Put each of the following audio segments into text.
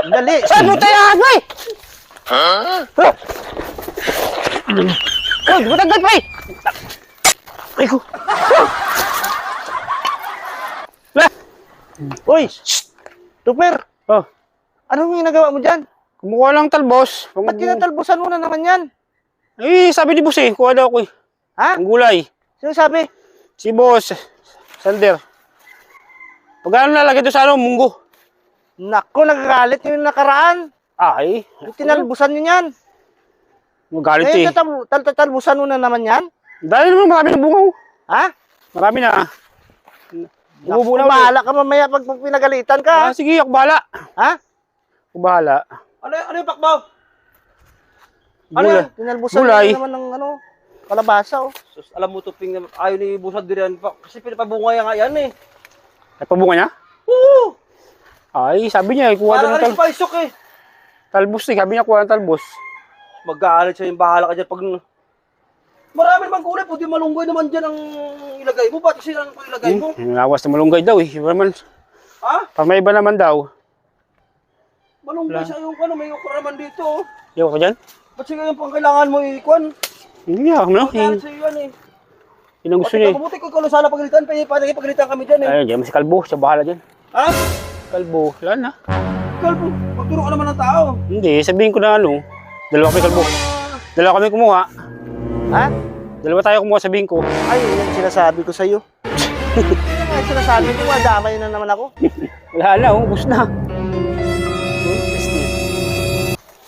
Dali. Saan mo tayo agay? Oh, matanggal pa eh. Ay ko. Uy! Tuper! Oh, Anong ginagawa mo dyan? kumukuha lang talbos. Ba't kinatalbusan mo na naman yan? Eh, sabi ni boss eh, kuha daw ako eh. Ha? Ang gulay. Sino sabi? Si boss, Sander. Pag ano nalagay doon sa ano, munggo. Nako, nagagalit yung nakaraan. Ay, Tinalbusan nyo yan. magalit eh. Ngayon, tatalbusan mo na naman yan? Dahil naman marami na bunga oh. Ha? Marami na. Naku, Umubo na ulit. bahala ka mamaya pag pinagalitan ka. Sige, ako bahala. Ha? Ako bahala. Ano yung pakbaw? Ano yan? Tinalbusan mo Gulay. na naman ng ano, kalabasa oh. Sus, alam mo Tuping, ayaw ni Busad din yan. Kasi pinapabungay nga yan eh. Ay, pabunga niya? Oo! Ay, sabi niya, kuha daw Parang ng alis pa isok eh. talbos eh. Sabi niya, kuha ng talbos. Mag-aalit siya yung bahala ka dyan pag... Marami naman gulay, pwede malunggoy naman dyan ang ilagay mo. Ba't kasi lang ang ilagay mo? Nawas na malunggay daw eh. Iba naman, Ha? pamay iba naman daw. Malunggay sa yung ano, may ukra naman dito oh. Yaw ko dyan? Ba't siya yung pang kailangan mo ikon? Hindi niya, ano? Mag-aalit sa iyo yan eh. Yun ang gusto niya eh. Mabuti ko ikaw sana pagalitan, pagalitan kami dyan eh. Ay, diyan si Kalbo. Siya bahala dyan. Ha? Kalbo, wala na. Kalbo, magturo ka naman ng tao. Hindi, sabihin ko na ano. Dalawa kami Kalbo. Dalawa kami kumuha. Ha? Dalawa tayo kumuha, sabihin ko. Ay, yun ang sinasabi ko sa'yo. Ano ang sinasabi ko? Madamay na naman ako. Wala na, ubus na.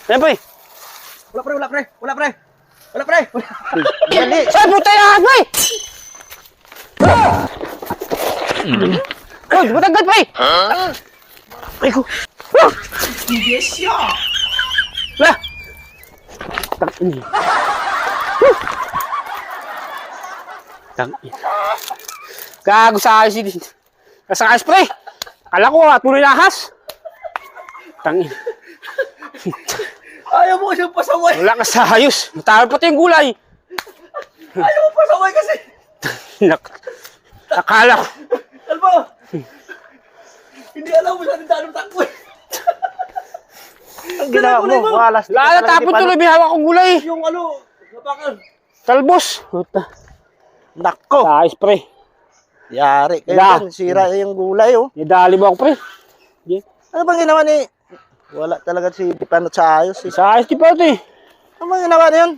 Ayan pa eh. Wala pre, wala pre, wala pre. Wala pre. Dali. Saan mo tayo agay? Oh, matanggal pa eh. Ay ko. Yes, ya. Wala. Tangin. Tangin. Gago sa ayos yun. Nasa ayos pre. Akala ko tuloy na ahas. Tangin. Ayaw mo siyang pasaway. Wala ka sa ayos. Matawag pati yung gulay. Ayaw mo pasaway kasi. Akala ko. Kalbo. Hindi alam mo sa tindahan ng takbo eh. Ang ginawa mo, walas. Wala na tapon tuloy. May hawak kong gulay. Yung ano, napakan. Talbos. Puta. Nako. Sa ayos pre. Yari kayo Da. dyan. Sira yung gulay oh. Nidali mo ako pre. Ano bang ginawa ni... Wala talaga si Dipanot sa ayos. Eh. Sa ayos di pa ito eh. Ano bang ginawa na yun?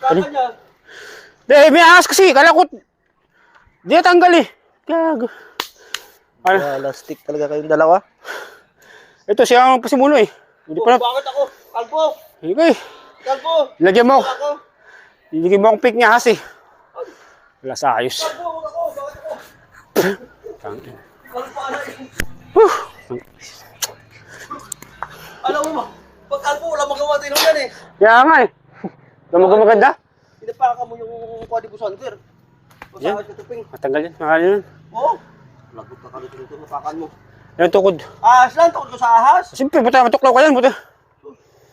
Kaka niya. Di, may ahas kasi. Kala ko. Di natanggal eh. Gago. Ano? Walastik talaga kayong dalawa. Ito siya ang pasimuno eh. Hindi pa na. Bakit ako? Kalbo. Okay. Kalbo. Lagyan mo. Ako. Lagyan mo akong pick niya ahas eh. Wala sa ayos. Kalbo, ako. Bakit ako? Tangin. Kalbo, ano eh. Alam mo ba? Pag kalbo, wala magawa din yan eh. Kaya nga eh. Maganda. Pinapakan mo yung Kwadi Busanter. O Yan. sa Tuping. Matanggal yan. Makali yun. Oo. Lagot ka kami dito, napakan mo. Yan tukod. Ahas lang, takot ko sa ahas. Siyempre, buta matuklaw ka yan. Buta.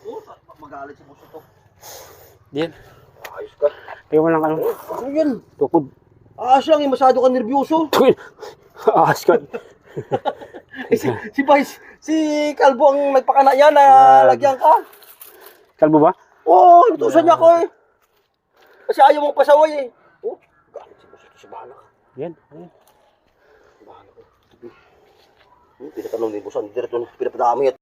Oo, mag-aalit si Buso to. Yan. Ayos ka. Tingnan mo lang ano. Ano yan? Tukod. Ahas lang, masyado ka nervyoso. Tukod. Ahas ka. Si Vice, si Kalbo ang nagpakana yan na lagyan ka. Kalbo ba? Oo, inutusan niya ako eh. Kasi ayaw mong pasaway eh. Oh, galit si Buso to, si bahala ka. Yan. Bahala ka. Pinatanong ni Buso, hindi rin ito pinapadami at